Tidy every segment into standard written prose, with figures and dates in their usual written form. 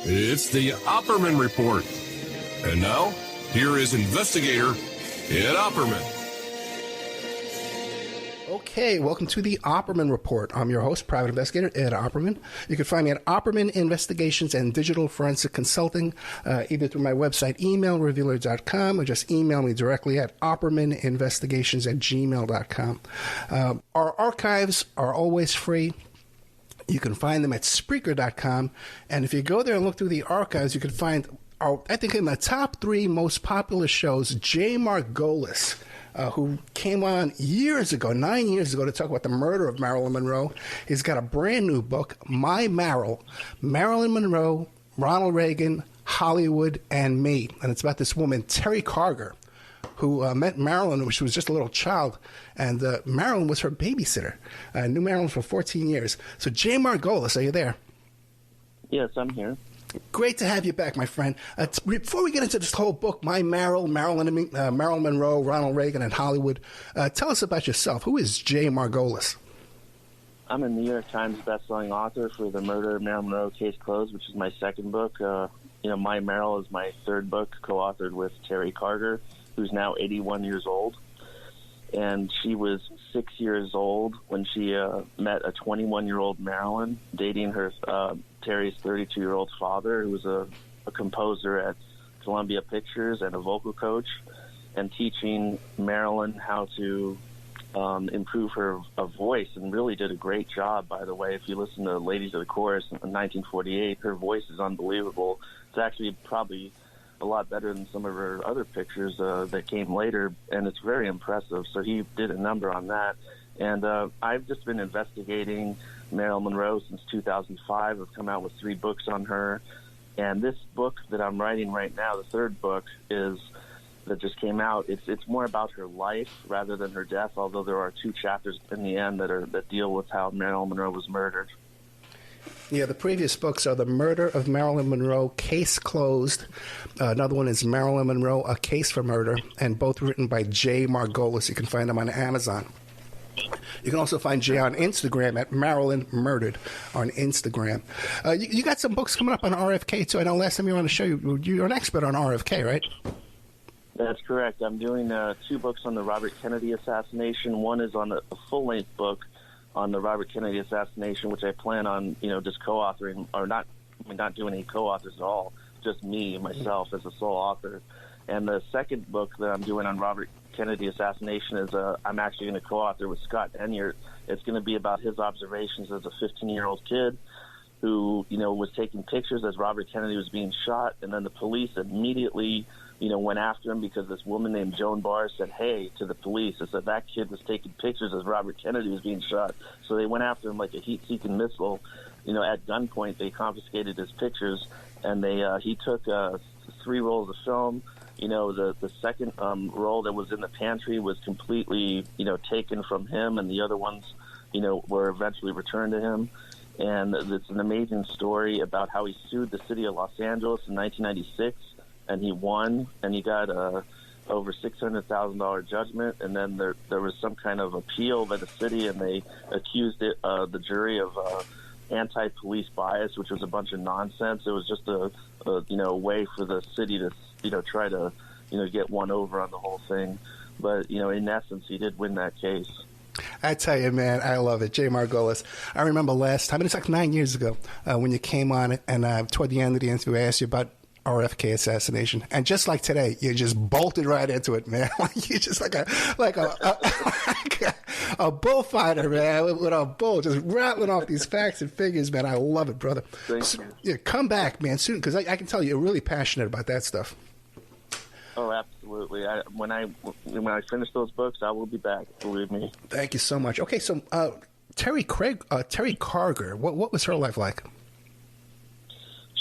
It's the Opperman Report. And now, here is investigator Ed Opperman. Okay, welcome to the Opperman Report. I'm your host, private investigator Ed Opperman. You can find me at Opperman Investigations and Digital Forensic Consulting, either through my website, emailrevealer.com, or just email me directly at oppermaninvestigations@gmail.com. Our archives are always free. You can find them at Spreaker.com, and if you go there and look through the archives, you can find, I think, in the top 3 most popular shows, Jane Margolis, who came on years ago, 9 years ago, to talk about the murder of Marilyn Monroe. He's got a brand new book, My Maril, Marilyn Monroe, Ronald Reagan, Hollywood, and Me. And it's about this woman, Terry Karger, who met Marilyn when she was just a little child, and Marilyn was her babysitter. Knew Marilyn for 14 years. So, Jane Margolis, are you there? Yes, I'm here. Great to have you back, my friend. Before we get into this whole book, My Maril, Marilyn Monroe, Ronald Reagan, and Hollywood, tell us about yourself. Who is Jane Margolis? I'm a New York Times bestselling author for The Murder of Marilyn Monroe, Case Closed, which is my second book. My Maril is my third book, co-authored with Terry Karger, who's now 81 years old. And she was 6 years old when she met a 21-year-old Marilyn, dating her Terry's 32-year-old father, who was a composer at Columbia Pictures and a vocal coach, and teaching Marilyn how to improve her voice, and really did a great job, by the way. If you listen to Ladies of the Chorus in 1948, her voice is unbelievable. It's actually probably a lot better than some of her other pictures that came later, and it's very impressive. So he did a number on that. And I've just been investigating Marilyn Monroe since 2005. I've come out with 3 books on her. And this book that I'm writing right now, the third book, that just came out, it's more about her life rather than her death, although there are 2 chapters in the end that deal with how Marilyn Monroe was murdered. Yeah, the previous books are The Murder of Marilyn Monroe, Case Closed. Another one is Marilyn Monroe, A Case for Murder, and both written by Jay Margolis. You can find them on Amazon. You can also find Jay on Instagram at Marilyn Murdered on Instagram. You got some books coming up on RFK, too. I know last time you were on the show, you're an expert on RFK, right? That's correct. I'm doing 2 books on the Robert Kennedy assassination. One is on a full-length book on the Robert Kennedy assassination, which I plan on, just co-authoring, or not doing any co-authors at all, just me, myself, as a sole author. And the second book that I'm doing on Robert Kennedy assassination is I'm actually going to co-author with Scott Enyart. It's going to be about his observations as a 15-year-old kid who, was taking pictures as Robert Kennedy was being shot, and then the police immediately went after him because this woman named Joan Barr said, hey, to the police. It said that kid was taking pictures as Robert Kennedy was being shot. So they went after him like a heat-seeking missile. At gunpoint, they confiscated his pictures, and he took 3 rolls of film. The second roll that was in the pantry was completely, taken from him, and the other ones, were eventually returned to him. And it's an amazing story about how he sued the city of Los Angeles in 1996. And he won, and he got over $600,000 judgment. And then there was some kind of appeal by the city, and they accused the jury of anti-police bias, which was a bunch of nonsense. It was just a way for the city to try to get one over on the whole thing. But in essence, he did win that case. I tell you, man, I love it. Jay Margolis. I remember last time, it's like 9 years ago, when you came on, and toward the end of the interview, I asked you about RFK assassination, and just like today, you just bolted right into it, man. You're just like a bullfighter, man, with a bull, just rattling off these facts and figures, man. I love it, brother. Thank you. Yeah, come back, man, soon, because I can tell you're really passionate about that stuff. Oh, absolutely. When I finish those books, I will be back. Believe me. Thank you so much. Okay, so Terry Karger, what was her life like?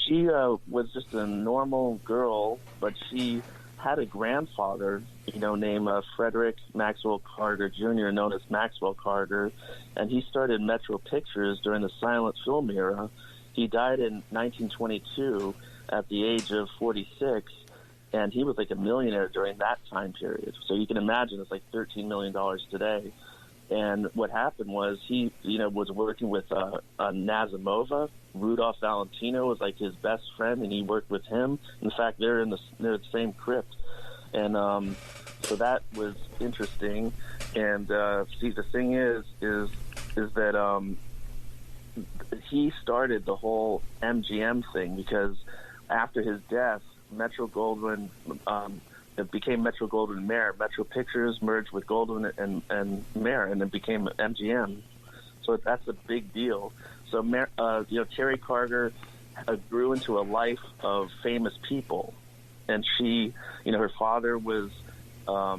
She was just a normal girl, but she had a grandfather, named Frederick Maxwell Karger Jr., known as Maxwell Karger, and he started Metro Pictures during the silent film era. He died in 1922 at the age of 46, and he was like a millionaire during that time period. So you can imagine it's like $13 million today. And what happened was he, was working with Nazimova. Rudolph Valentino was like his best friend, and he worked with him. In fact, they're the same crypt, and so that was interesting. And see, the thing is that he started the whole MGM thing, because after his death, Metro Goldwyn it became Metro Goldwyn Mayer. Metro Pictures merged with Goldwyn and Mayer, and it became MGM. So that's a big deal. So Terry Karger grew into a life of famous people, and she, her father was a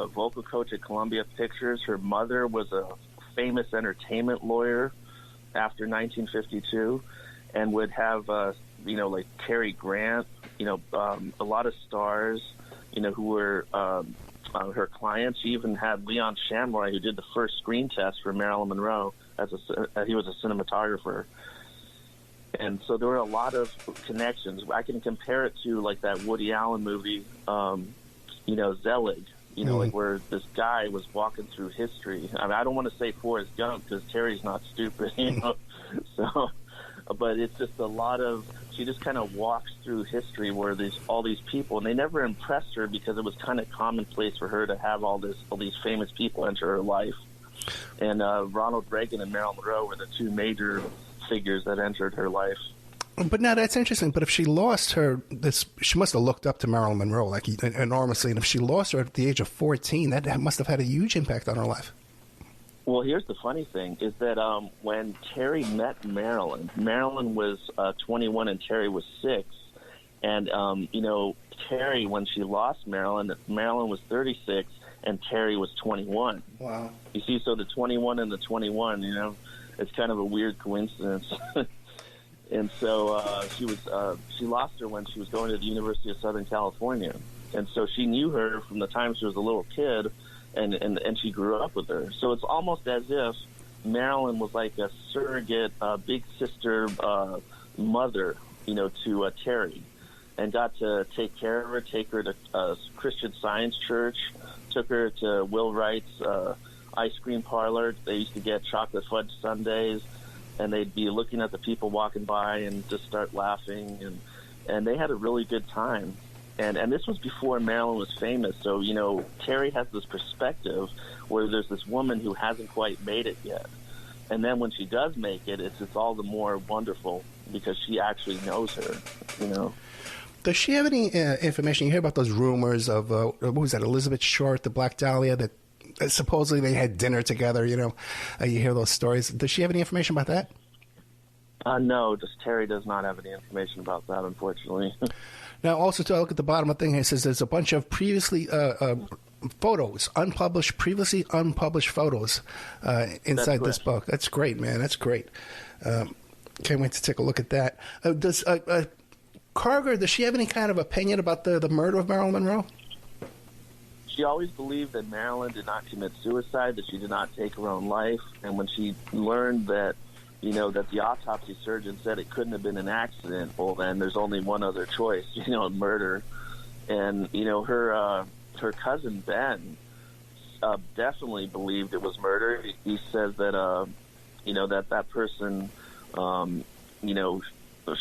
vocal coach at Columbia Pictures. Her mother was a famous entertainment lawyer after 1952, and would have like Cary Grant, a lot of stars, who were her clients. She even had Leon Shamroy, who did the first screen test for Marilyn Monroe. He was a cinematographer. And so there were a lot of connections. I can compare it to like that Woody Allen movie, Zelig, like where this guy was walking through history. I mean, I don't want to say Forrest Gump because Terry's not stupid, So, but it's just a lot of, she just kind of walks through history where there's all these people, and they never impressed her because it was kind of commonplace for her to have all these famous people enter her life. And Ronald Reagan and Marilyn Monroe were the two major figures that entered her life. But now that's interesting. But if she lost she must have looked up to Marilyn Monroe like enormously. And if she lost her at the age of 14, that must have had a huge impact on her life. Well, here's the funny thing is that when Terry met Marilyn was 21 and Terry was 6. And, Terry, when she lost Marilyn was 36 and Terry was 21. Wow. You see, so the 21 and the 21, it's kind of a weird coincidence. And so she lost her when she was going to the University of Southern California. And so she knew her from the time she was a little kid, and she grew up with her. So it's almost as if Marilyn was like a surrogate big sister mother, to Terry, and got to take care of her, take her to Christian Science Church, took her to Will Wright's ice cream parlor. They used to get chocolate fudge sundaes, and they'd be looking at the people walking by and just start laughing, and they had a really good time. And this was before Marilyn was famous, so, Terry has this perspective where there's this woman who hasn't quite made it yet. And then when she does make it, it's all the more wonderful because she actually knows her, Does she have any information? You hear about those rumors of, what was that, Elizabeth Short, the Black Dahlia, that supposedly they had dinner together, you hear those stories. Does she have any information about that? No, Terry does not have any information about that, unfortunately. Now, also, to look at the bottom of the thing, it says there's a bunch of previously photos, previously unpublished photos inside this book. That's great, man. That's great. Can't wait to take a look at that. Does Karger, does she have any kind of opinion about the murder of Marilyn Monroe? She always believed that Marilyn did not commit suicide, that she did not take her own life. And when she learned that, that the autopsy surgeon said it couldn't have been an accident, well, then there's only one other choice, murder. And, her cousin Ben definitely believed it was murder. He says that, that person,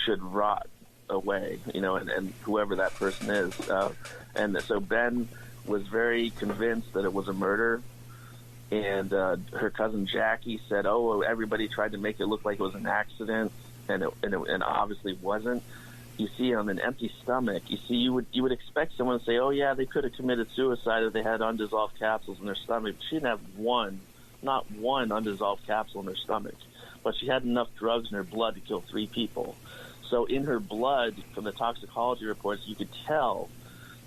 should rot away, and whoever that person is. And so Ben was very convinced that it was a murder. And her cousin Jackie said, "Oh, everybody tried to make it look like it was an accident, and obviously wasn't." You see, on an empty stomach, you would expect someone to say, "Oh yeah, they could have committed suicide if they had undissolved capsules in their stomach." But she didn't have not one undissolved capsule in her stomach, but she had enough drugs in her blood to kill 3 people. So in her blood, from the toxicology reports, you could tell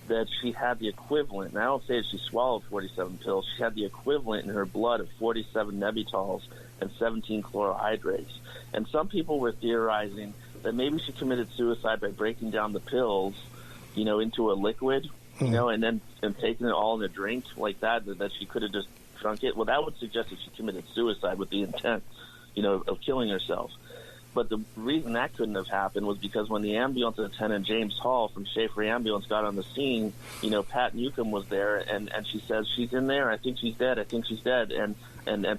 that she had the equivalent, and I don't say that she swallowed 47 pills, she had the equivalent in her blood of 47 Nebutols and 17 chlorohydrates. And some people were theorizing that maybe she committed suicide by breaking down the pills, into a liquid, and then taking it all in a drink like that she could have just drunk it. Well, that would suggest that she committed suicide with the intent, of killing herself. But the reason that couldn't have happened was because when the ambulance attendant, James Hall from Schaefer Ambulance, got on the scene, Pat Newcomb was there, and she says, she's in there. I think she's dead. I think she's dead. And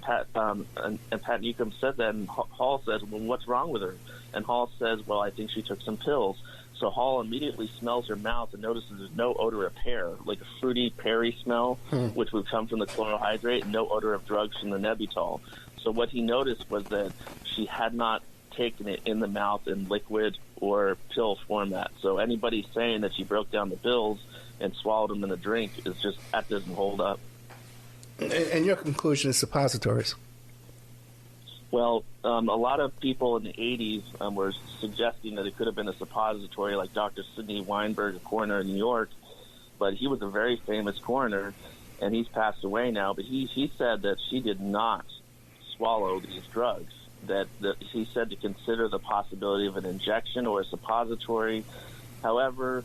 Pat Newcomb said that, and Hall says, well, what's wrong with her? And Hall says, well, I think she took some pills. So Hall immediately smells her mouth and notices there's no odor of pear, like a fruity, peary smell, which would come from the chlorohydrate, and no odor of drugs from the Nebutol. So what he noticed was that she had not taken it in the mouth in liquid or pill format. So anybody saying that she broke down the pills and swallowed them in a drink is just, that doesn't hold up. And your conclusion is suppositories. Well, a lot of people in the 80s were suggesting that it could have been a suppository, like Dr. Sidney Weinberg, a coroner in New York. But he was a very famous coroner, and he's passed away now. But he said that she did not swallow these drugs, that he said to consider the possibility of an injection or a suppository. However,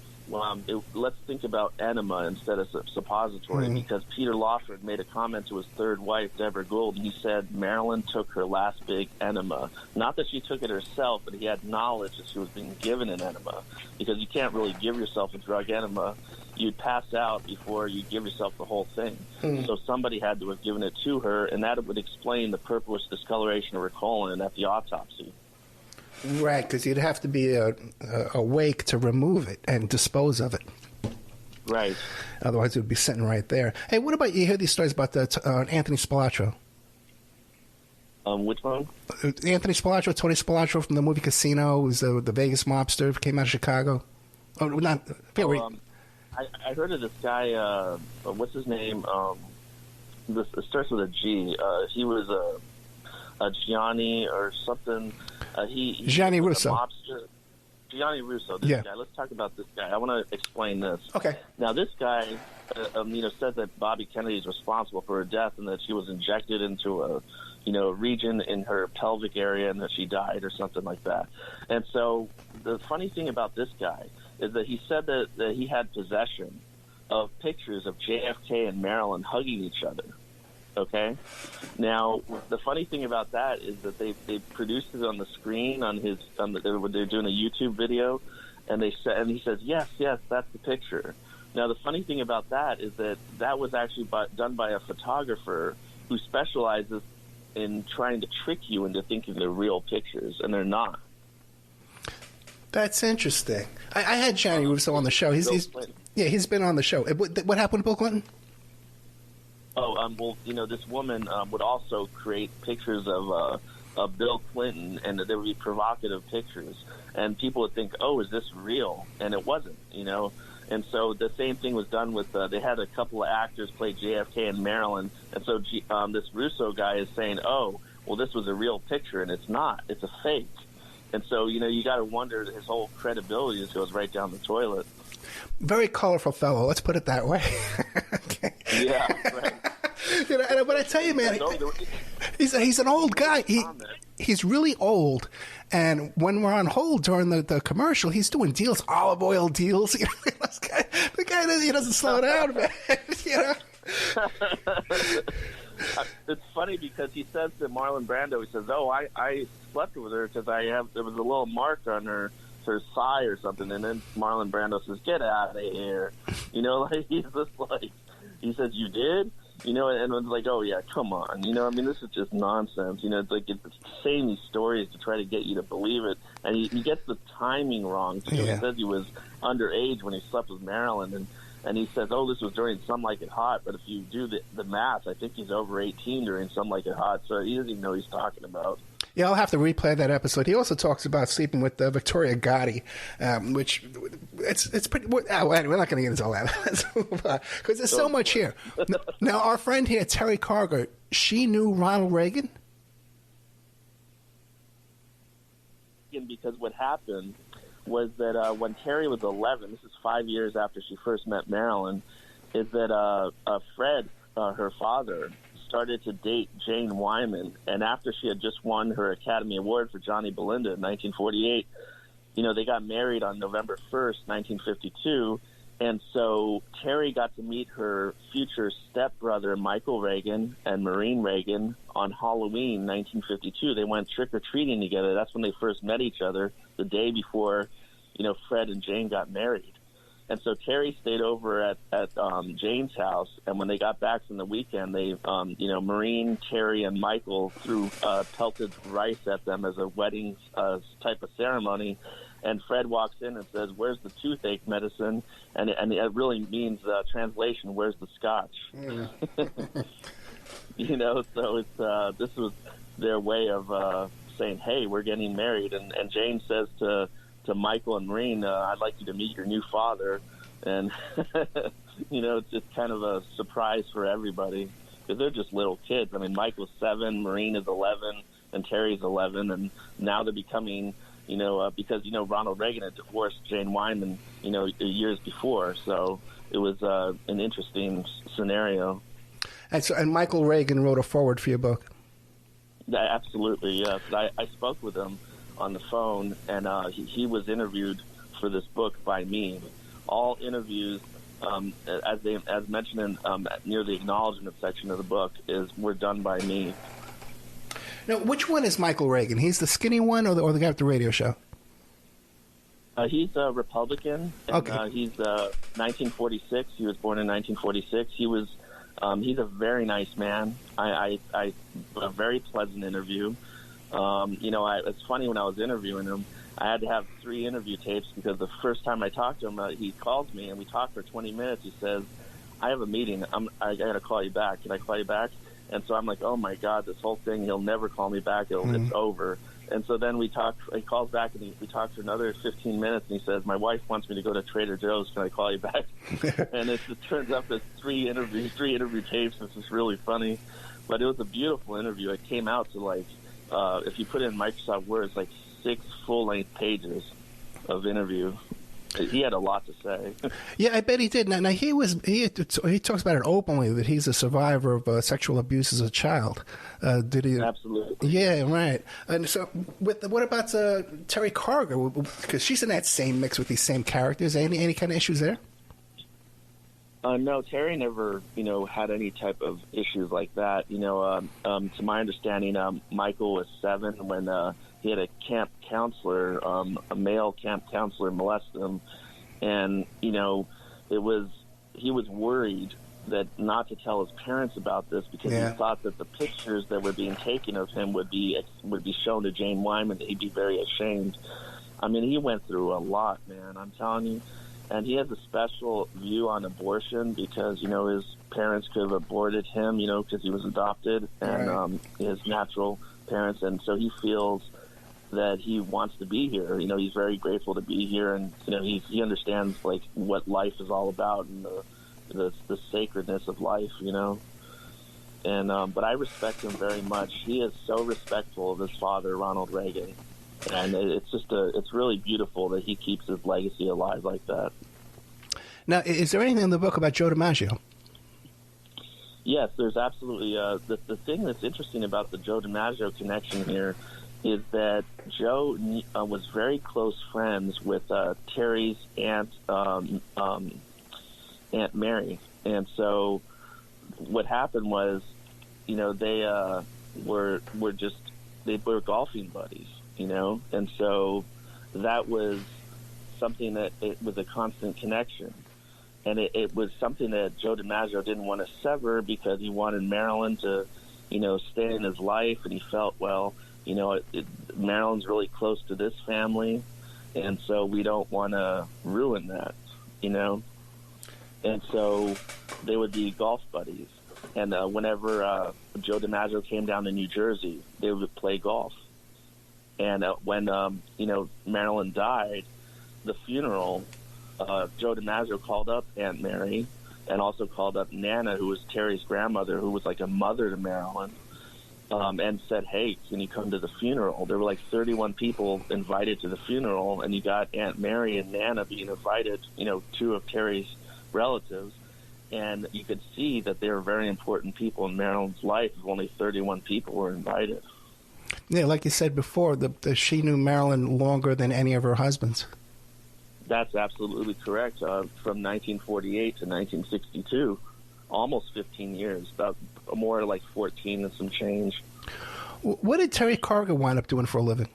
let's think about enema instead of suppository, because Peter Lawford made a comment to his third wife, Deborah Gould, and he said Marilyn took her last big enema. Not that she took it herself, but he had knowledge that she was being given an enema, because you can't really give yourself a drug enema. You'd pass out before you give yourself the whole thing. So somebody had to have given it to her, and that would explain the purplish discoloration of her colon at the autopsy. Right, because you'd have to be awake to remove it and dispose of it. Right. Otherwise, it would be sitting right there. Hey, what about, you hear these stories about Anthony Spilotro? Which one? Anthony Spilotro, Tony Spilotro from the movie Casino, who's the Vegas mobster, came out of Chicago. Oh, not... I heard of this guy, what's his name? It starts with a G. He was a Gianni or something. Gianni Russo. Mobster. Gianni Russo, this guy. Let's talk about this guy. I want to explain this. Okay. Now, this guy, said that Bobby Kennedy is responsible for her death and that she was injected into a region in her pelvic area and that she died or something like that. And so the funny thing about this guy is that he said that he had possession of pictures of JFK and Marilyn hugging each other. Okay? Now, the funny thing about that is that they produced it on the screen when they're doing a YouTube video, and he says, yes, that's the picture. Now, the funny thing about that is that was actually done by a photographer who specializes in trying to trick you into thinking they're real pictures, and they're not. That's interesting. I had Gianni Russo on the show. He's been on the show. What happened to Bill Clinton? This woman would also create pictures of Bill Clinton, and there would be provocative pictures, and people would think, "Oh, is this real?" And it wasn't, And so the same thing was done with. They had a couple of actors play JFK and Marilyn, and so this Russo guy is saying, "Oh, well, this was a real picture," and it's not. It's a fake. And so, you got to wonder, his whole credibility just goes right down the toilet. Very colorful fellow, let's put it that way. Okay. Yeah, right. But I tell you, man, he's an old guy. He's really old. And when we're on hold during the commercial, he's doing deals, olive oil deals. The guy, he doesn't slow down, man. It's funny because he says to Marlon Brando, he says, "Oh, I slept with her because there was a little mark on her thigh or something," and then Marlon Brando says, "Get out of here," he's just like, he says, "You did," and it's like, "Oh yeah, come on," this is just nonsense, it's like it's saying these stories to try to get you to believe it, and he gets the timing wrong. He says he was underage when he slept with Marilyn, and he says, "Oh, this was during Some Like It Hot," but if you do the math, I think he's over 18 during Some Like It Hot, so he doesn't even know what he's talking about. Yeah, I'll have to replay that episode. He also talks about sleeping with Victoria Gotti, which it's pretty. Anyway, we're not going to get into all that because there's so much here. Now, our friend here, Terry Karger, she knew Ronald Reagan. Because what happened was that when Terry was 11, this is 5 years after she first met Marilyn, is that Fred, her father, started to date Jane Wyman, and after she had just won her Academy Award for Johnny Belinda in 1948, they got married on November 1st, 1952, And so Terry got to meet her future stepbrother, Michael Reagan, and Maureen Reagan on Halloween 1952. They went trick-or-treating together. That's when they first met each other, the day before, Fred and Jane got married. And so Terry stayed over at Jane's house, and when they got back from the weekend, they, Maureen, Terry, and Michael threw pelted rice at them as a wedding type of ceremony. And Fred walks in and says, "Where's the toothache medicine?" And it really means translation, "Where's the scotch?" Mm. So it's this was their way of saying, "Hey, we're getting married." And Jane says to Michael and Maureen, "I'd like you to meet your new father." And it's just kind of a surprise for everybody because they're just little kids. I mean, Michael's 7, Maureen is 11, and Terry's 11, and now they're becoming. Because Ronald Reagan had divorced Jane Wyman, years before, so it was an interesting scenario. And Michael Reagan wrote a foreword for your book. Yeah, absolutely, yes. I spoke with him on the phone, and he was interviewed for this book by me. All interviews, as mentioned near the acknowledgement section of the book, were done by me. Now, which one is Michael Reagan? He's the skinny one or the guy at the radio show? He's a Republican. And, okay. He's 1946. He was born in 1946. He's a very nice man. A very pleasant interview. It's funny when I was interviewing him, I had to have 3 interview tapes because the first time I talked to him, he called me and we talked for 20 minutes. He says, "I have a meeting. I got to call you back. Can I call you back?" And so I'm like, "Oh my God, this whole thing, he'll never call me back. It's over." And so then he calls back and we talked for another 15 minutes and he says, "My wife wants me to go to Trader Joe's. Can I call you back?" And it turns up as 3 interview tapes. This is really funny. But it was a beautiful interview. It came out to if you put it in Microsoft Word, it's like 6 full-length pages of interview. He had a lot to say. Yeah, I bet he did. Now he talks about it openly that he's a survivor of sexual abuse as a child. Did he? Absolutely. Yeah, right. And so, what about Terry Karger? Because she's in that same mix with these same characters. Any kind of issues there? No, Terry never, had any type of issues like that. To my understanding, Michael was 7 when he had a camp counselor, a male camp counselor, molest him, and he was worried that not to tell his parents about this because he thought that the pictures that were being taken of him would be shown to Jane Wyman. He'd be very ashamed. I mean, he went through a lot, man. I'm telling you. And he has a special view on abortion because, his parents could have aborted him, because he was adopted and his natural parents. And so he feels that he wants to be here. He's very grateful to be here. And, he understands, what life is all about and the sacredness of life, And but I respect him very much. He is so respectful of his father, Ronald Reagan. And it's really beautiful that he keeps his legacy alive like that. Now, is there anything in the book about Joe DiMaggio? Yes, there's absolutely. The thing that's interesting about the Joe DiMaggio connection here is that Joe was very close friends with Terry's aunt, Aunt Mary. And so what happened was, they were golfing buddies. And so that was something that it was a constant connection. And it was something that Joe DiMaggio didn't want to sever because he wanted Marilyn to, stay in his life. And he felt, Marilyn's really close to this family. And so we don't want to ruin that, And so they would be golf buddies. And whenever Joe DiMaggio came down to New Jersey, they would play golf. And when, Marilyn died, the funeral, Joe DiMaggio called up Aunt Mary and also called up Nana, who was Terry's grandmother, who was like a mother to Marilyn, and said, "Hey, can you come to the funeral?" There were like 31 people invited to the funeral, and you got Aunt Mary and Nana being invited, 2 of Terry's relatives. And you could see that they were very important people in Marilyn's life if only 31 people were invited. Yeah, like you said before, she knew Marilyn longer than any of her husbands. That's absolutely correct. From 1948 to 1962, almost 15 years, about more like 14 and some change. What did Terry Karger wind up doing for a living?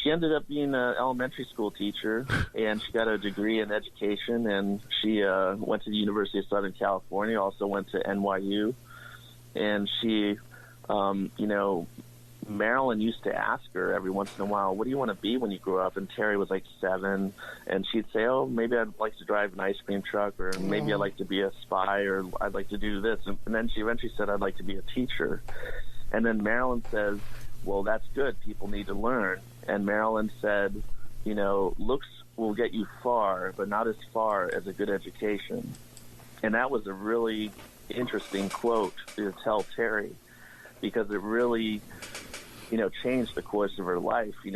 She ended up being an elementary school teacher, and she got a degree in education, and she went to the University of Southern California, also went to NYU, and she, Marilyn used to ask her every once in a while, what do you want to be when you grow up? And Terry was like 7, and she'd say, oh, maybe I'd like to drive an ice cream truck, or maybe I'd like to be a spy, or I'd like to do this. And then she eventually said, I'd like to be a teacher. And then Marilyn says, well, that's good. People need to learn. And Marilyn said, looks will get you far, but not as far as a good education. And that was a really interesting quote to tell Terry, because it really, changed the course of her life. She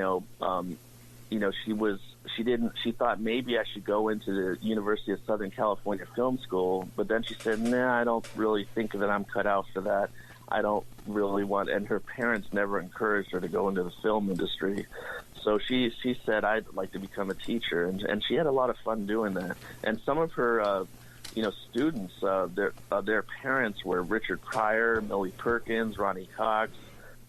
thought maybe I should go into the University of Southern California Film School, but then she said, nah, I don't really think that I'm cut out for that. I don't really want, and her parents never encouraged her to go into the film industry. So she said, I'd like to become a teacher, and she had a lot of fun doing that. And some of her, students, their parents were Richard Pryor, Millie Perkins, Ronnie Cox.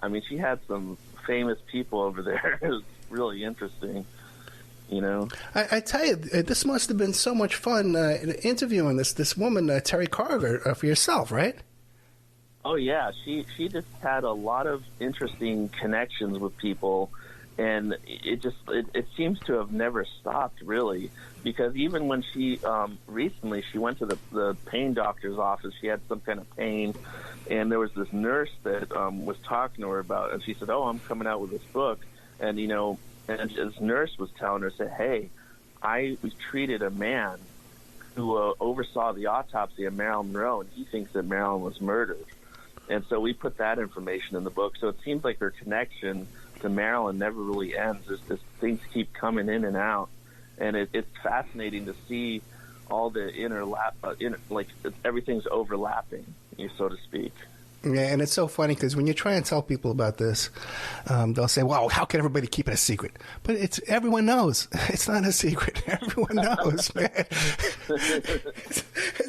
I mean, she had some famous people over there. It was really interesting. I tell you, this must have been so much fun interviewing this woman, Terry Karger, for yourself, right? Oh, yeah. She just had a lot of interesting connections with people, and it seems to have never stopped, really, because even when she recently she went to the pain doctor's office, she had some kind of pain, and there was this nurse that was talking to her about, and she said, oh, I'm coming out with this book, and this nurse was telling her, said, hey, I treated a man who oversaw the autopsy of Marilyn Monroe, and he thinks that Marilyn was murdered. And so we put that information in the book. So it seems like her connection to Marilyn never really ends. There's things keep coming in and out. And it's fascinating to see all the everything's overlapping, so to speak. Yeah, and it's so funny because when you try and tell people about this, they'll say, well, how can everybody keep it a secret? But everyone knows. It's not a secret. Everyone knows, man. It's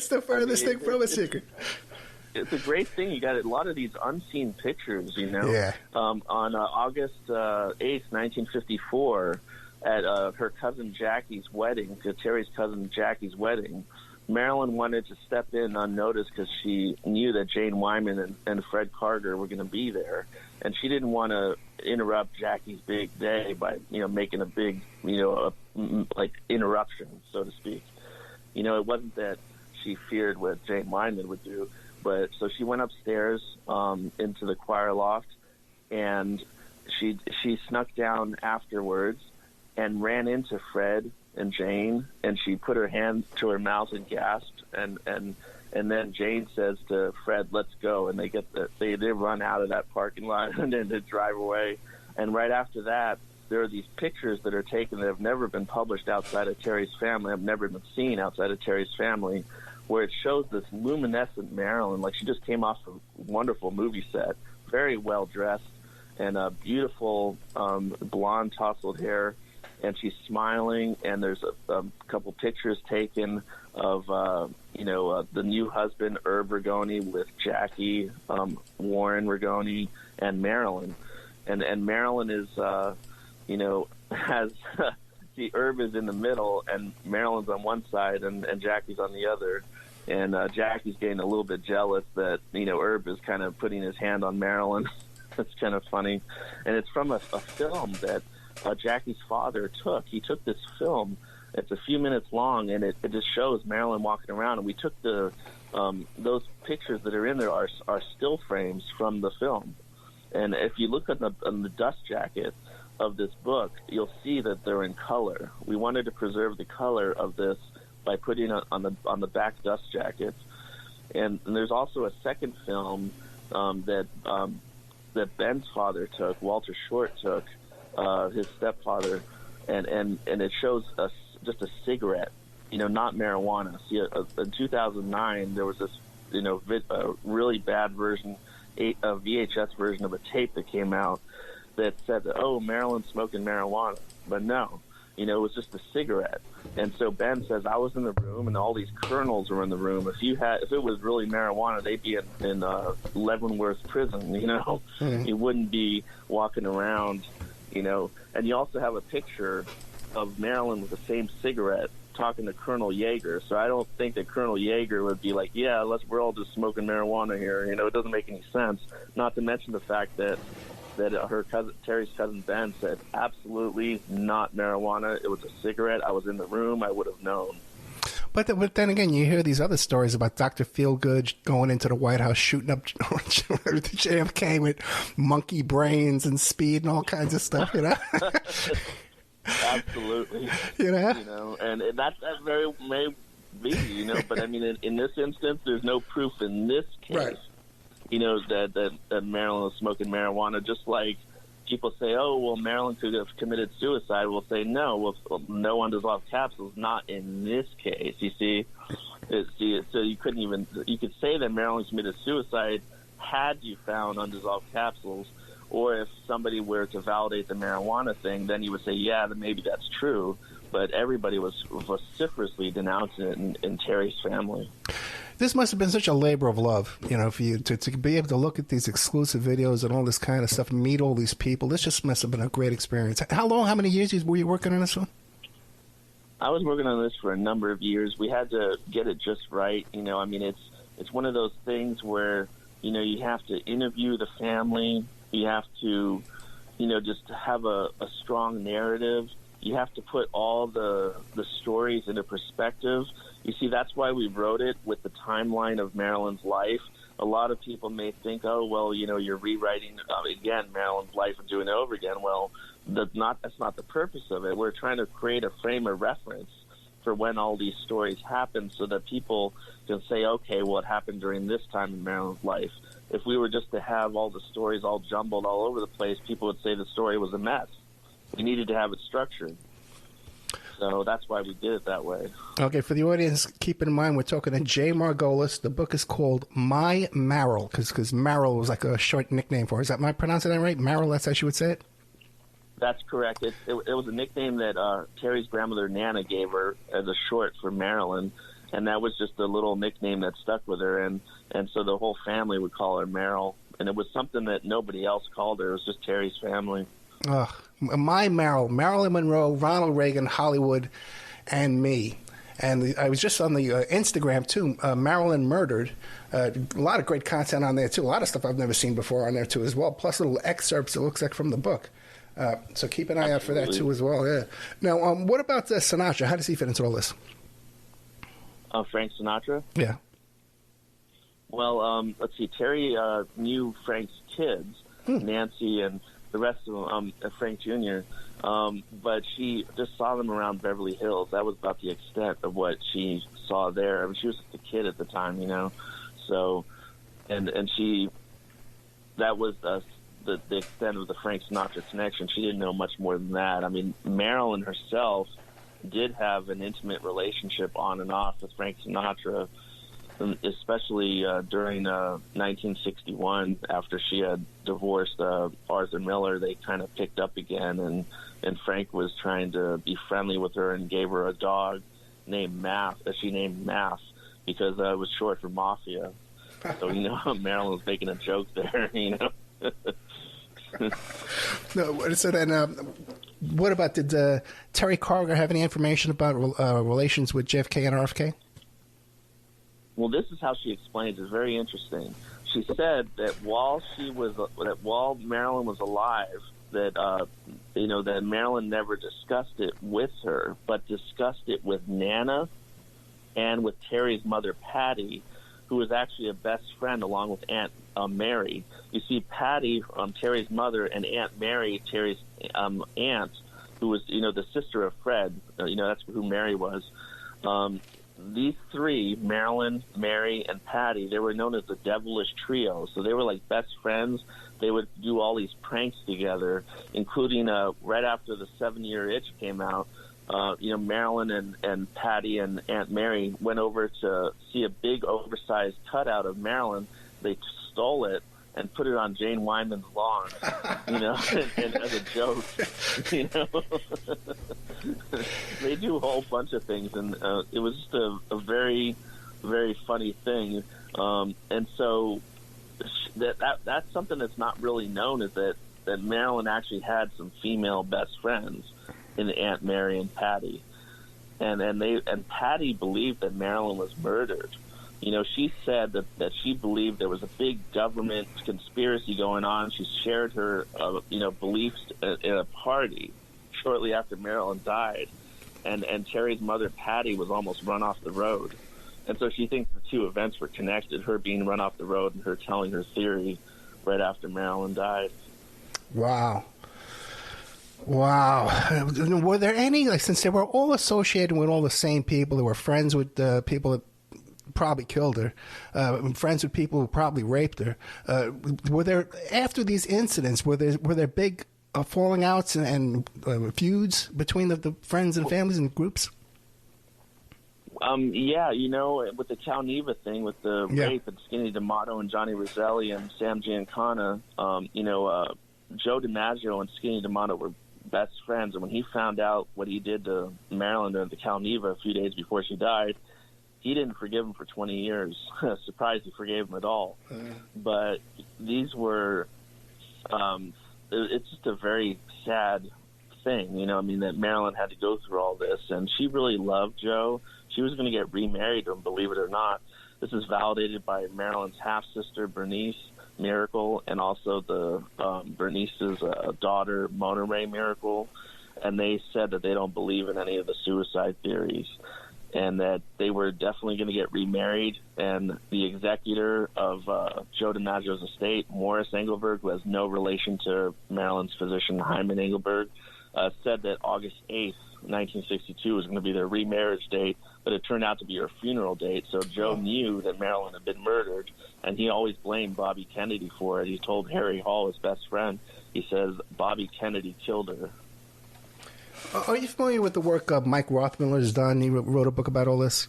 the furthest thing from a secret. It's a great thing. You got a lot of these unseen pictures, Yeah. On August 8th, 1954, at her cousin Jackie's wedding, Terry's cousin Jackie's wedding, Marilyn wanted to step in unnoticed because she knew that Jane Wyman and Fred Karger were going to be there, and she didn't want to interrupt Jackie's big day by making a big interruption, so to speak. It wasn't that she feared what Jane Wyman would do, but so she went upstairs into the choir loft, and she snuck down afterwards and ran into Fred and Jane, and she put her hand to her mouth and gasped, and then Jane says to Fred, let's go, and they run out of that parking lot and then they drive away. And right after that, there are these pictures that are taken that have never been published outside of Terry's family, have never been seen outside of Terry's family, where it shows this luminescent Marilyn, like she just came off a wonderful movie set, very well dressed, and a beautiful blonde tousled hair, and she's smiling, and there's a couple pictures taken of the new husband, Herb Rigoni, with Jackie, Warren Rigoni, and Marilyn, and Marilyn is has the Herb is in the middle, and Marilyn's on one side, and Jackie's on the other. And Jackie's getting a little bit jealous that, Herb is kind of putting his hand on Marilyn. It's kind of funny. And it's from a film that Jackie's father took. He took this film. It's a few minutes long, and it just shows Marilyn walking around. And we took those pictures that are in there are still frames from the film. And if you look on the dust jacket of this book, you'll see that they're in color. We wanted to preserve the color of this by putting it on the back dust jackets. And there's also a second film that Ben's father took, Walter Short took, his stepfather, and it shows just a cigarette, not marijuana. See, in 2009, there was this, a really bad version, a VHS version of a tape that came out that said, oh, Marilyn's smoking marijuana. But no, It was just a cigarette. And so Ben says, I was in the room, and all these colonels were in the room. If it was really marijuana, they'd be in Leavenworth prison. Mm-hmm. You wouldn't be walking around. And you also have a picture of Marilyn with the same cigarette talking to Colonel Yeager. So I don't think that Colonel Yeager would be like, yeah, we're all just smoking marijuana here. It doesn't make any sense. Not to mention the fact that her cousin, Terry's cousin Ben, said absolutely not marijuana. It was a cigarette. I was in the room. I would have known. But then again, you hear these other stories about Dr. Feelgood going into the White House, shooting up JFK with monkey brains and speed and all kinds of stuff, Absolutely. And that very may be, but I mean, in this instance, there's no proof in this case, right. That Marilyn was smoking marijuana. Just like people say, oh, well, Marilyn could have committed suicide. We'll say no. Well, no undissolved capsules, not in this case. You see, so you could say that Marilyn committed suicide had you found undissolved capsules. Or if somebody were to validate the marijuana thing, then you would say, yeah, then maybe that's true. But everybody was vociferously denouncing it in Terry's family. This must have been such a labor of love, for you to be able to look at these exclusive videos and all this kind of stuff and meet all these people. This just must have been a great experience. How many years were you working on this one? I was working on this for a number of years. We had to get it just right. I mean, it's one of those things where, you have to interview the family. You have to, just have a strong narrative. You have to put all the stories into perspective. You see, that's why we wrote it with the timeline of Marilyn's life. A lot of people may think, oh, well, you're rewriting, again, Marilyn's life and doing it over again. Well, that's not the purpose of it. We're trying to create a frame of reference for when all these stories happen so that people can say, okay, well, it happened during this time in Marilyn's life. If we were just to have all the stories all jumbled all over the place, people would say the story was a mess. We needed to have it structured. So that's why we did it that way. Okay, for the audience, keep in mind we're talking to Jay Margolis. The book is called My Maril, because Maril was like a short nickname for her. Am I pronouncing that right? Maril, that's how she would say it? That's correct. It was a nickname that Terry's grandmother Nana gave her as a short for Marilyn, and that was just a little nickname that stuck with her, and so the whole family would call her Maril, and it was something that nobody else called her. It was just Terry's family. My Maril, Marilyn Monroe, Ronald Reagan, Hollywood, and me. And I was just on the Instagram, too, Marilyn Murdered. A lot of great content on there, too. A lot of stuff I've never seen before on there, too, as well. Plus little excerpts, it looks like, from the book. So keep an eye out for that, too, as well. Yeah. Now, what about Sinatra? How does he fit into all this? Frank Sinatra? Yeah. Well, let's see. Terry knew Frank's kids, Nancy and the rest of them, Frank Jr., but she just saw them around Beverly Hills. That was about the extent of what she saw there. I mean, she was just a kid at the time, So, and that was the extent of the Frank Sinatra connection. She didn't know much more than that. I mean, Marilyn herself did have an intimate relationship on and off with Frank Sinatra, especially during 1961 after she had divorced Arthur Miller. They kind of picked up again, and Frank was trying to be friendly with her and gave her a dog named Math, that she named Math because it was short for Mafia. So, Marilyn was making a joke there, No, so then what about, did Terry Karger have any information about relations with JFK and RFK? Well, this is how she explains it. It's very interesting. She said that while Marilyn was alive, that that Marilyn never discussed it with her, but discussed it with Nana and with Terry's mother, Patty, who was actually a best friend along with Aunt Mary. You see, Patty, Terry's mother, and Aunt Mary, Terry's aunt, who was the sister of Fred. That's who Mary was. These three, Marilyn, Mary, and Patty, they were known as the Devilish Trio. So they were like best friends. They would do all these pranks together, including right after the 7-Year Itch came out. Marilyn and Patty and Aunt Mary went over to see a big oversized cutout of Marilyn. They stole it and put it on Jane Wyman's lawn, and as a joke, They do a whole bunch of things, and it was just a very, very funny thing. And so that's something that's not really known, is that Marilyn actually had some female best friends in Aunt Mary and Patty. And Patty believed that Marilyn was murdered. She said that she believed there was a big government conspiracy going on. She shared her, beliefs in a party shortly after Marilyn died. And Terry's mother, Patty, was almost run off the road. And so she thinks the two events were connected, her being run off the road and her telling her theory right after Marilyn died. Wow. Were there any, since they were all associated with all the same people, they were friends with people that probably killed her, friends with people who probably raped her, were there, after these incidents, were there big falling outs and feuds between the friends and families and groups? Yeah, with the Cal Neva thing, with the rape and Skinny D'Amato and Johnny Roselli and Sam Giancana, Joe DiMaggio and Skinny D'Amato were best friends, and when he found out what he did to Marilyn at the Cal Neva a few days before she died, he didn't forgive him for 20 years. Surprised he forgave him at all. But these were, it's just a very sad thing, that Marilyn had to go through all this, and she really loved Joe. She was going to get remarried to him, believe it or not. This is validated by Marilyn's half-sister, Bernice Miracle, and also the Bernice's daughter, Mona Ray Miracle. And they said that they don't believe in any of the suicide theories, and that they were definitely going to get remarried. And the executor of Joe DiMaggio's estate, Morris Engelberg, who has no relation to Marilyn's physician, Hyman Engelberg, said that August 8th, 1962 was going to be their remarriage date, but it turned out to be her funeral date. So Joe knew that Marilyn had been murdered, and he always blamed Bobby Kennedy for it. He told Harry Hall, his best friend, he says, Bobby Kennedy killed her. Are you familiar with the work Mike Rothmiller has done? He wrote a book about all this.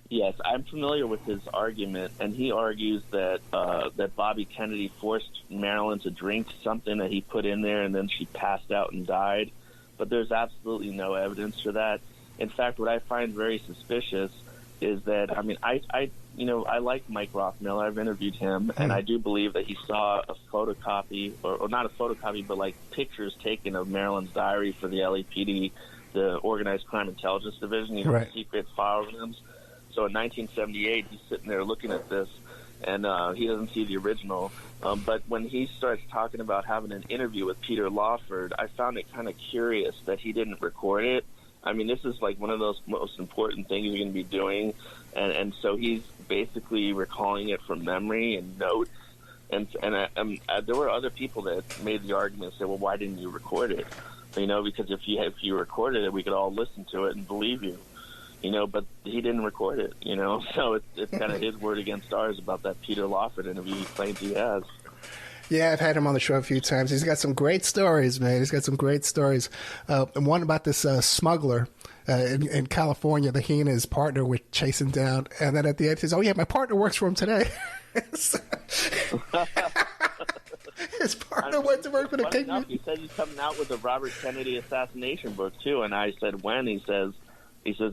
Yes, I'm familiar with his argument, and he argues that that Bobby Kennedy forced Marilyn to drink something that he put in there, and then she passed out and died. But there's absolutely no evidence for that. In fact, what I find very suspicious is that, I like Mike Rothmiller. I've interviewed him, and I do believe that he saw a photocopy, or not a photocopy, but like pictures taken of Marilyn's diary for the LAPD, the Organized Crime Intelligence Division, the secret file rooms. So in 1978, he's sitting there looking at this, and he doesn't see the original. But when he starts talking about having an interview with Peter Lawford, I found it kind of curious that he didn't record it. I mean, this is like one of those most important things you're going to be doing. And so he's basically recalling it from memory and notes. And there were other people that made the argument and said, well, why didn't you record it? Because if you recorded it, we could all listen to it and believe you. But he didn't record it, so it's kind of his word against ours about that Peter Lawford interview he claims he has. Yeah, I've had him on the show a few times. He's got some great stories, man. He's got some great stories. And one about this smuggler in California that he and his partner were chasing down. And then at the end, he says, oh, yeah, my partner works for him today. His partner went to work for the king. He said he's coming out with a Robert Kennedy assassination book, too. And I said, when? He says,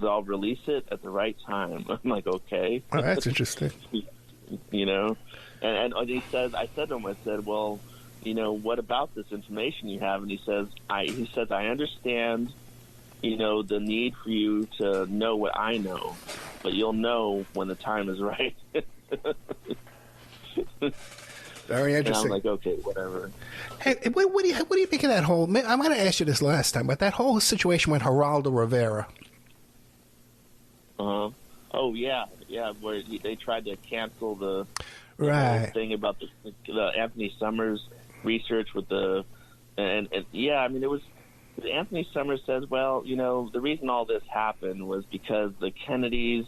I'll release it at the right time. I'm like, okay. Oh, that's interesting. And he says, I said to him, well, what about this information you have? And he says, I understand, the need for you to know what I know, but you'll know when the time is right. Very interesting. And I'm like, okay, whatever. Hey, what do you think of that whole? I'm going to ask you this last time, but that whole situation with Geraldo Rivera. Oh yeah, where they tried to cancel the whole thing about the Anthony Summers research with it was. Anthony Summers says, well, the reason all this happened was because the Kennedys,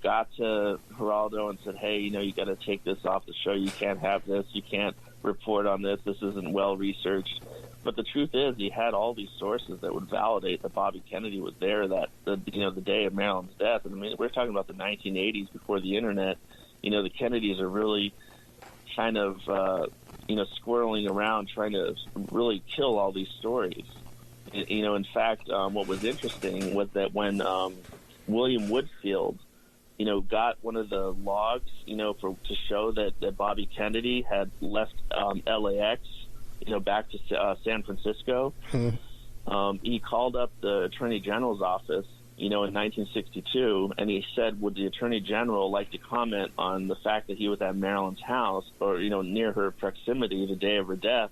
got to Geraldo and said, hey, you got to take this off the show. You can't have this. You can't report on this. This isn't well researched. But the truth is, he had all these sources that would validate that Bobby Kennedy was there the day of Marilyn's death. And I mean, we're talking about the 1980s before the internet. The Kennedys are really kind of, squirreling around trying to really kill all these stories. In fact, what was interesting was that when William Woodfield, got one of the logs, to show that Bobby Kennedy had left LAX, back to San Francisco, he called up the Attorney General's office, in 1962, and he said, would the Attorney General like to comment on the fact that he was at Marilyn's house or, near her proximity the day of her death?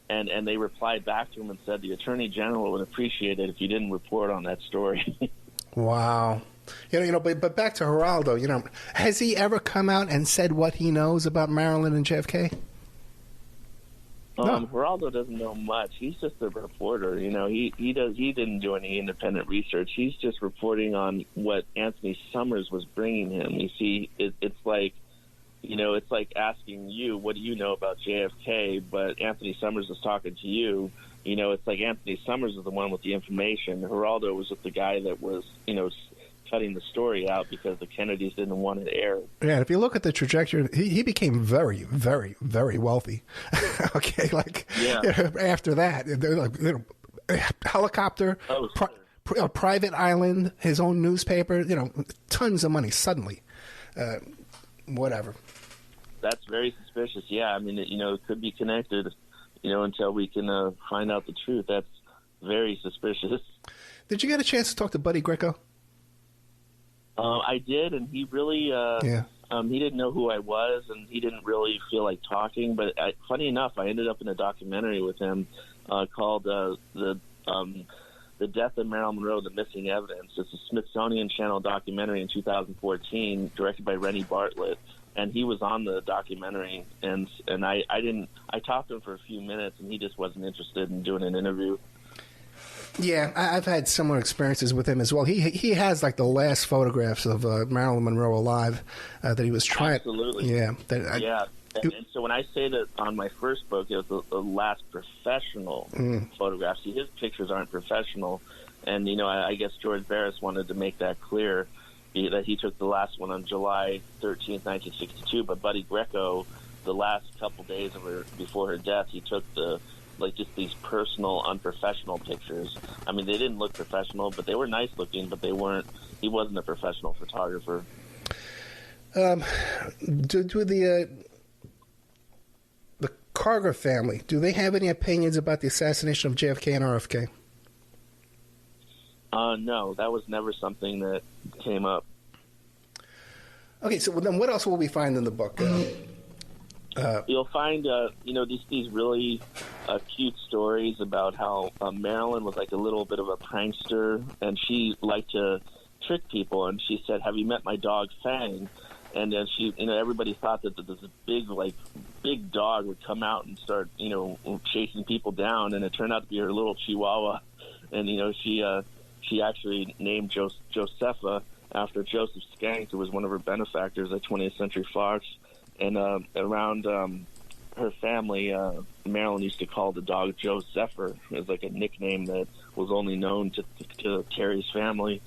And they replied back to him and said the Attorney General would appreciate it if you didn't report on that story. Wow. But back to Geraldo, has he ever come out and said what he knows about Marilyn and JFK? No. Geraldo doesn't know much. He's just a reporter. He didn't do any independent research. He's just reporting on what Anthony Summers was bringing him. You see, it's like, it's like asking you, what do you know about JFK? But Anthony Summers is talking to you. It's like Anthony Summers is the one with the information. Geraldo was just the guy that was, cutting the story out because the Kennedys didn't want it aired. Yeah, if you look at the trajectory, he became very, very, very wealthy. Okay, after that, helicopter, private island, his own newspaper, tons of money suddenly. Whatever. That's very suspicious. Yeah, I mean, it could be connected, until we can find out the truth. That's very suspicious. Did you get a chance to talk to Buddy Greco? I did, and he really, he didn't know who I was, and he didn't really feel like talking. But funny enough, I ended up in a documentary with him called the Death of Marilyn Monroe, The Missing Evidence. It's a Smithsonian Channel documentary in 2014, directed by Rennie Bartlett, and he was on the documentary. And I talked to him for a few minutes, and he just wasn't interested in doing an interview. Yeah, I've had similar experiences with him as well. He has like the last photographs of Marilyn Monroe alive that he was trying. Absolutely. Yeah. And so when I say that on my first book, it was the last professional photograph. See, his pictures aren't professional, and I guess George Barris wanted to make that clear that he took the last one on July 13th, 1962. But Buddy Greco, the last couple days of her before her death, he took just these personal, unprofessional pictures. I mean, they didn't look professional, but they were nice looking, but they weren't. He wasn't a professional photographer. Do the Karger family, do they have any opinions about the assassination of JFK and RFK? No, that was never something that came up. Okay, so then what else will we find in the book? You'll find, these really cute stories about how Marilyn was like a little bit of a prankster, and she liked to trick people. And she said, "Have you met my dog Fang?" And then she, everybody thought that this big dog would come out and start, chasing people down, and it turned out to be her little Chihuahua. And she actually named Josepha after Joseph Skank, who was one of her benefactors at 20th Century Fox. And around her family, Marilyn used to call the dog Joe Zephyr. It was like a nickname that was only known to Terry's family.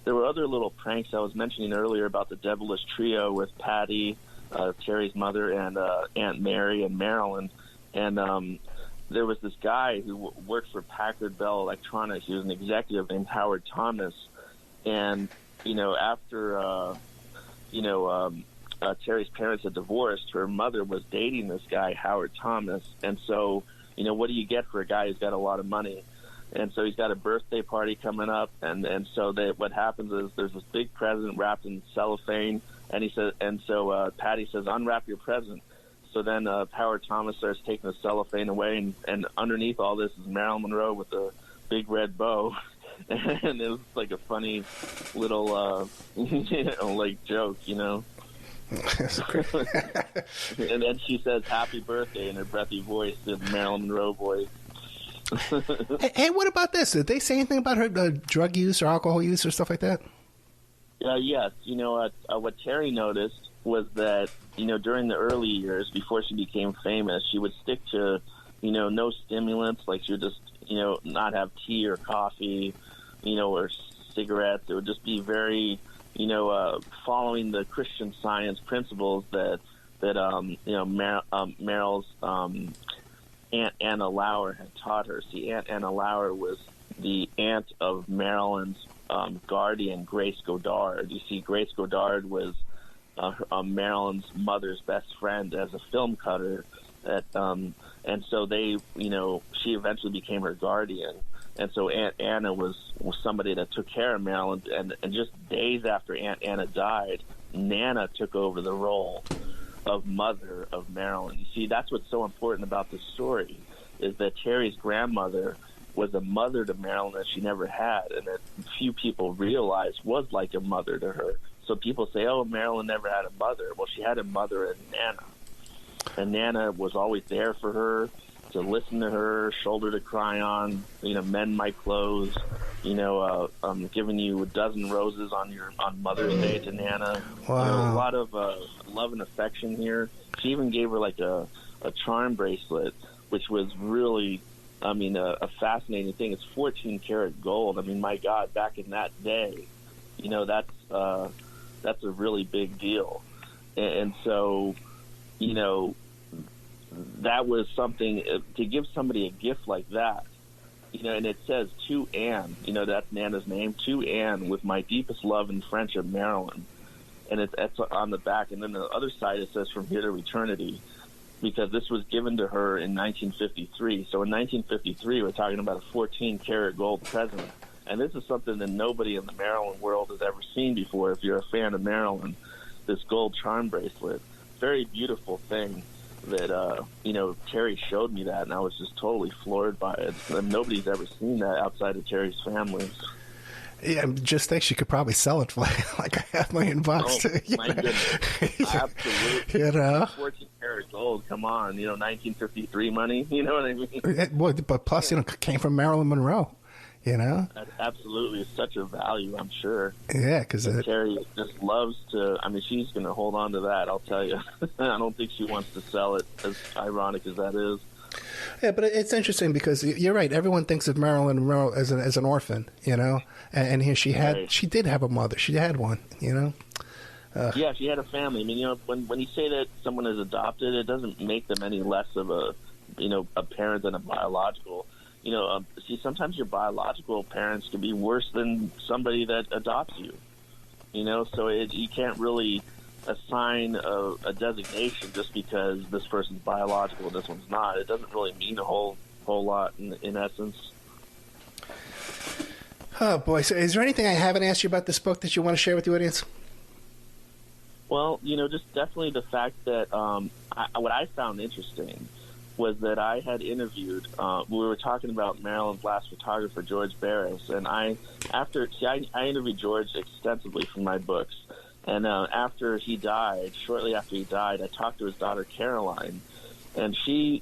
There were other little pranks I was mentioning earlier about the devilish trio with Patty, Terry's mother, and Aunt Mary and Marilyn. And there was this guy who worked for Packard Bell Electronics. He was an executive named Howard Thomas. And, after, Terry's parents had divorced, her mother was dating this guy, Howard Thomas. And so, what do you get for a guy who's got a lot of money? And so he's got a birthday party coming up, and so what happens is there's this big present wrapped in cellophane, and so Patty says, "Unwrap your present." So then Howard Thomas starts taking the cellophane away, and underneath all this is Marilyn Monroe with a big red bow. And it was like a funny little joke, And then she says "Happy Birthday" in her breathy voice, the Marilyn Monroe voice. Hey, what about this? Did they say anything about her drug use or alcohol use or stuff like that? Yes. What Terry noticed was that, during the early years, before she became famous, she would stick to, no stimulants. Like she would just, not have tea or coffee, or cigarettes. It would just be very, following the Christian Science principles that, that Maril's Aunt Anna Lauer had taught her. See, Aunt Anna Lauer was the aunt of Marilyn's guardian, Grace Goddard. You see, Grace Goddard was Marilyn's mother's best friend as a film cutter. And so they, she eventually became her guardian. And so Aunt Anna was somebody that took care of Marilyn. And just days after Aunt Anna died, Nana took over the role of mother of Marilyn. You see, that's what's so important about this story, is that Terry's grandmother was a mother to Marilyn that she never had, and that few people realize was like a mother to her. So people say, oh, Marilyn never had a mother. Well, she had a mother in Nana. And Nana was always there for her, to listen to her, shoulder to cry on, mend my clothes, giving you a dozen roses on Mother's Day to Nana. Wow. A lot of love and affection here. She even gave her like a charm bracelet, which was really, a fascinating thing. It's 14 karat gold. I mean, my God, back in that day, that's a really big deal. And so, that was something to give somebody a gift like that, and it says to Anne, that's Nana's name, to Anne, with my deepest love and friendship, Marilyn. And it's on the back. And then the other side, it says from here to eternity, because this was given to her in 1953. So in 1953, we're talking about a 14 karat gold present. And this is something that nobody in the Marilyn world has ever seen before. If you're a fan of Marilyn, this gold charm bracelet, very beautiful thing that, Terry showed me that, and I was just totally floored by it. And nobody's ever seen that outside of Terry's family. Yeah, just think she could probably sell it for like $500,000. Oh, my goodness. Absolutely. 14 karat gold, come on, 1953 money, you know what I mean? But plus, came from Marilyn Monroe. Absolutely, it's such a value, I'm sure. Yeah, because Terry just loves to. She's going to hold on to that. I'll tell you. I don't think she wants to sell it. As ironic as that is. Yeah, but it's interesting because you're right. Everyone thinks of Marilyn Monroe as an orphan, and here she did have a mother. She had one, Yeah, she had a family. When you say that someone is adopted, it doesn't make them any less of a parent than a biological. See, sometimes your biological parents can be worse than somebody that adopts you. So you can't really assign a designation just because this person's biological and this one's not. It doesn't really mean a whole lot in essence. Oh boy! So, is there anything I haven't asked you about this book that you want to share with the audience? Well, just definitely the fact that what I found interesting was that I had interviewed, we were talking about Marilyn's last photographer, George Barris, and I interviewed George extensively for my books, and shortly after he died, I talked to his daughter, Caroline, and she,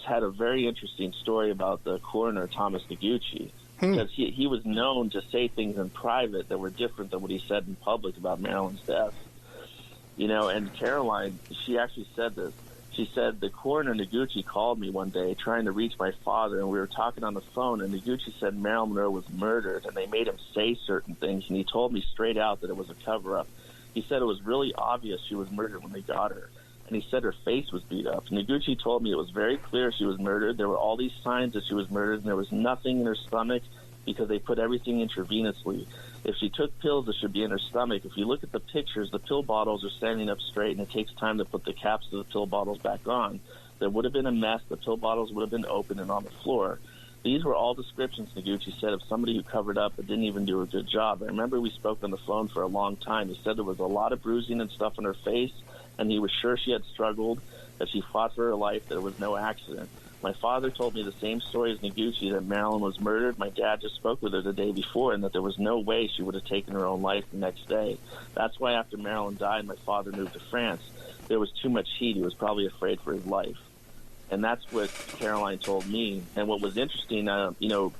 had a very interesting story about the coroner, Thomas Noguchi, because he was known to say things in private that were different than what he said in public about Marilyn's death. And Caroline, she actually said this. She said, the coroner Noguchi called me one day trying to reach my father, and we were talking on the phone, and Noguchi said Marilyn Monroe was murdered, and they made him say certain things, and he told me straight out that it was a cover-up. He said it was really obvious she was murdered when they got her, and he said her face was beat up. Noguchi told me it was very clear she was murdered. There were all these signs that she was murdered, and there was nothing in her stomach because they put everything intravenously. If she took pills, it should be in her stomach. If you look at the pictures, the pill bottles are standing up straight, and it takes time to put the caps of the pill bottles back on. There would have been a mess. The pill bottles would have been open and on the floor. These were all descriptions, Noguchi said, of somebody who covered up but didn't even do a good job. I remember we spoke on the phone for a long time. He said there was a lot of bruising and stuff on her face, and he was sure she had struggled, that she fought for her life, that it was no accident. My father told me the same story as Noguchi, that Marilyn was murdered. My dad just spoke with her the day before, and that there was no way she would have taken her own life the next day. That's why after Marilyn died, my father moved to France. There was too much heat. He was probably afraid for his life. And that's what Caroline told me. And what was interesting,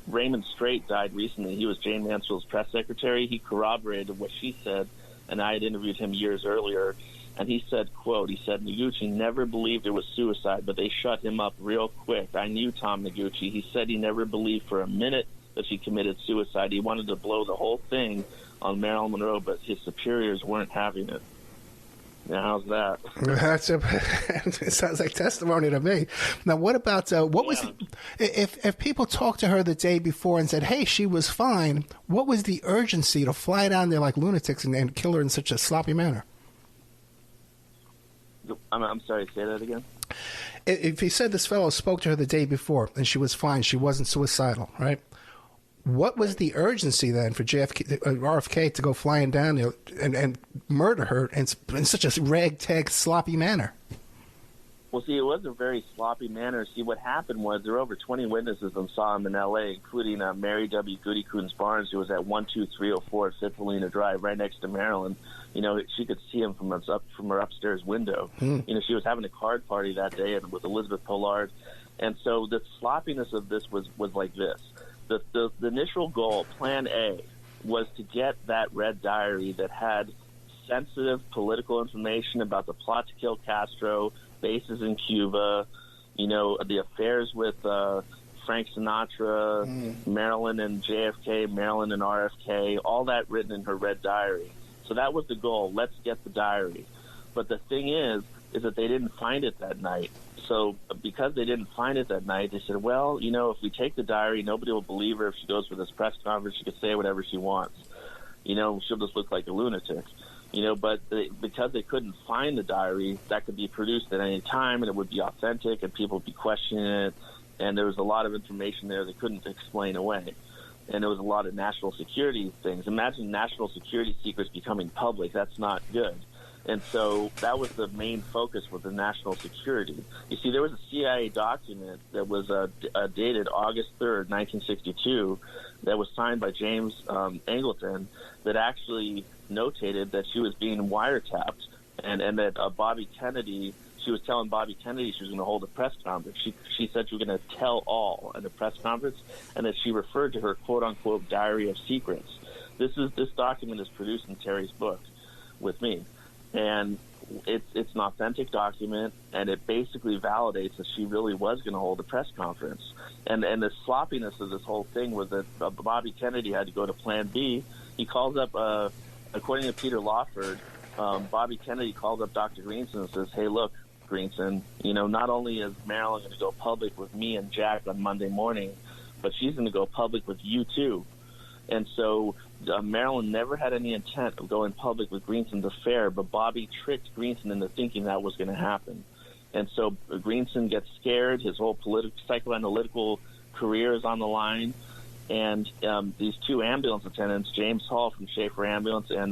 Raymond Straight died recently. He was Jane Mansfield's press secretary. He corroborated what she said, and I had interviewed him years earlier. And he said, quote, he said, Noguchi never believed it was suicide, but they shut him up real quick. I knew Tom Noguchi. He said he never believed for a minute that she committed suicide. He wanted to blow the whole thing on Marilyn Monroe, but his superiors weren't having it. Yeah, how's that? It sounds like testimony to me. Now, what about what was if people talked to her the day before and said, "Hey, she was fine"? What was the urgency to fly down there like lunatics and kill her in such a sloppy manner? I'm sorry. Say that again. If he said this fellow spoke to her the day before and she was fine, she wasn't suicidal, right? What was the urgency then for RFK to go flying down there and murder her in such a ragtag, sloppy manner? Well, see, it was a very sloppy manner. See, what happened was there were over 20 witnesses and saw him in L.A., including Mary W. Goody Coons Barnes, who was at 12304 Fifth Helena Drive, right next to Marilyn. You know, she could see him from her upstairs window. You know, she was having a card party that day and with Elizabeth Pollard. And so the sloppiness of this was like this. The initial goal, Plan A, was to get that red diary that had sensitive political information about the plot to kill Castro, bases in Cuba, you know, the affairs with Frank Sinatra, Marilyn and JFK, Marilyn and RFK, all that written in her red diary. So that was the goal. Let's get the diary. But the thing is that they didn't find it that night. So because they didn't find it that night, they said, well, you know, if we take the diary, nobody will believe her. If she goes for this press conference, she could say whatever she wants. You know, she'll just look like a lunatic. You know, but because they couldn't find the diary, that could be produced at any time, and it would be authentic, and people would be questioning it. And there was a lot of information there they couldn't explain away. And there was a lot of national security things. Imagine national security secrets becoming public. That's not good. And so that was the main focus with the national security. You see, there was a CIA document that was dated August 3rd, 1962, that was signed by James Angleton that actually notated that she was being wiretapped and that Bobby Kennedy, she was telling Bobby Kennedy she was going to hold a press conference. She said she was going to tell all at a press conference, and that she referred to her quote-unquote diary of secrets. This document is produced in Terry's book with me. And it's an authentic document, and it basically validates that she really was going to hold a press conference. And the sloppiness of this whole thing was that Bobby Kennedy had to go to Plan B. He calls up, according to Peter Lawford, Bobby Kennedy calls up Dr. Greenson and says, hey, look, Greenson, you know, not only is Marilyn going to go public with me and Jack on Monday morning, but she's going to go public with you too. And so Marilyn never had any intent of going public with Greenson's affair, but Bobby tricked Greenson into thinking that was going to happen. And so Greenson gets scared. His whole psychoanalytical career is on the line. And these two ambulance attendants, James Hall from Schaefer Ambulance and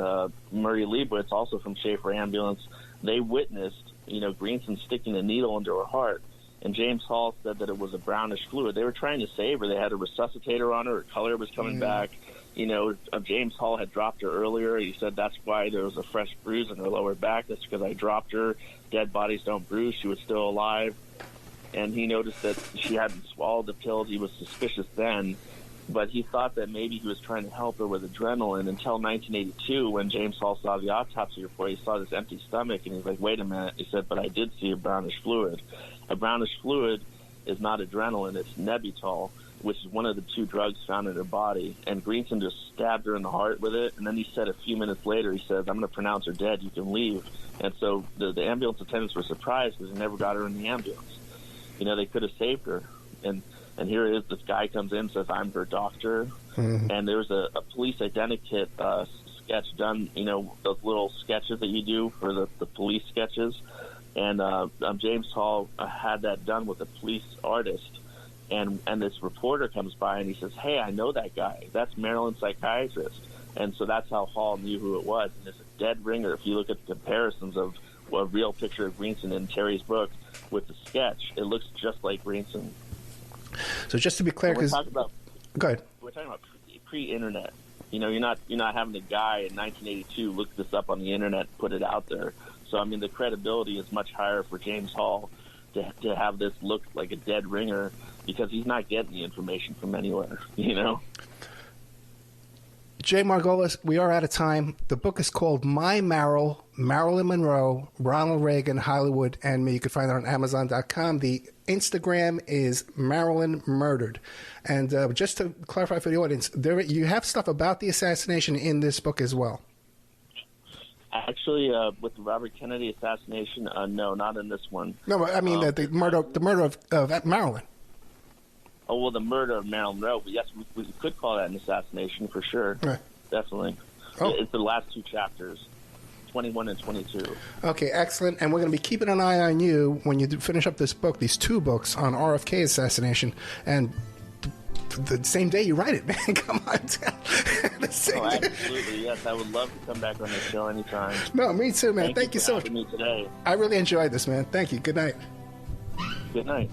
Murray Leibowitz, also from Schaefer Ambulance, they witnessed, you know, Greenson sticking a needle into her heart. And James Hall said that it was a brownish fluid. They were trying to save her. They had a resuscitator on her. Her color was coming back. You know, James Hall had dropped her earlier. He said that's why there was a fresh bruise in her lower back. That's because I dropped her. Dead bodies don't bruise. She was still alive. And he noticed that she hadn't swallowed the pills. He was suspicious then. But he thought that maybe he was trying to help her with adrenaline until 1982 when James Hall saw the autopsy report. He saw this empty stomach, and he's like, wait a minute. He said, but I did see a brownish fluid. A brownish fluid is not adrenaline. It's Nebutol, which is one of the two drugs found in her body. And Greenson just stabbed her in the heart with it. And then he said a few minutes later, he says, I'm going to pronounce her dead. You can leave. And so the ambulance attendants were surprised because they never got her in the ambulance. You know, they could have saved her. And here it is. This guy comes in and says, I'm her doctor. And there was a police identikit sketch done, you know, those little sketches that you do for the police sketches. And James Hall had that done with a police artist. And this reporter comes by and he says, hey, I know that guy. That's Marilyn's psychiatrist. And so that's how Hall knew who it was. And it's a dead ringer. If you look at the comparisons of a real picture of Greenson in Terry's book with the sketch, it looks just like Greenson. So just to be clear, because go ahead. We're talking about pre-internet. You know, you're not having a guy in 1982 look this up on the internet and put it out there. So I mean, the credibility is much higher for James Hall to have this look like a dead ringer because he's not getting the information from anywhere. You know. Jay Margolis, we are out of time. The book is called My Maril, Marilyn Monroe, Ronald Reagan, Hollywood, and Me. You can find it on Amazon.com. The Instagram is Marilyn Murdered. And just to clarify for the audience, you have stuff about the assassination in this book as well. Actually, with the Robert Kennedy assassination, no, not in this one. No, I mean the murder of Marilyn. Oh, well, the murder of Marilyn Monroe. Yes, we could call that an assassination for sure. Right. Definitely. Oh. It's the last two chapters, 21 and 22. Okay, excellent. And we're going to be keeping an eye on you when you finish up this book, these two books on RFK assassination. And the same day you write it, man. Come on. Absolutely. Yes, I would love to come back on the show anytime. No, me too, man. Thank you so much. Me today. I really enjoyed this, man. Thank you. Good night. Good night.